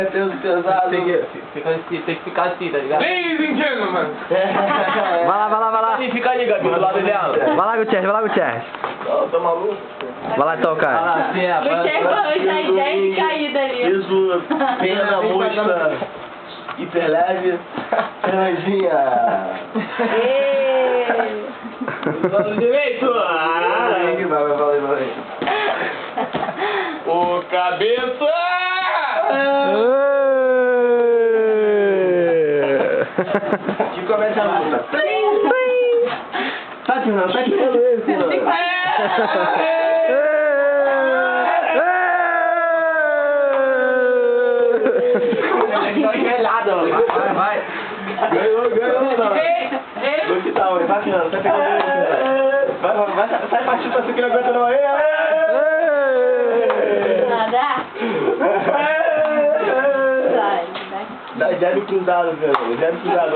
Peso pesado. Tem que ficar assim, tá ligado? Ladies and gentlemen. Vai lá. Fica ali, Gabi, do lado dela. Vai lá, Gutierrez. Tá maluco? Vai lá então, cara. Ah, sim, é. Gutierrez falou já em 10 caídas ali. Peso, pena, mostra, hiperleve, franjinha. Lado direito. Vai. O cabeça. Que começa a luta. Tá tirando esse, Vai. Ganhou. Vou que tal, vai tirando, sai pegando. Vai, sai partindo pra cima que não aguenta não. Nada. Dá zero cruzado, velho. Zero cruzado.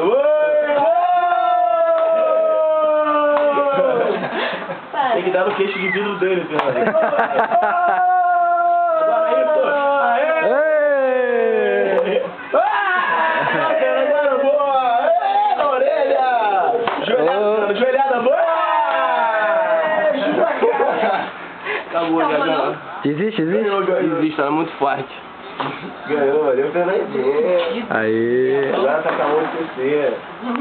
Tem que dar no queixo de vidro dele, Fernando. Agora isso! Aê! Agora boa! Aê, na orelha! Joelhada boa! Acabou já. Existe? Existe, ela é muito forte. Ganhou, valeu, Fernandinho. Aí. Agora tá com a mão de terceira.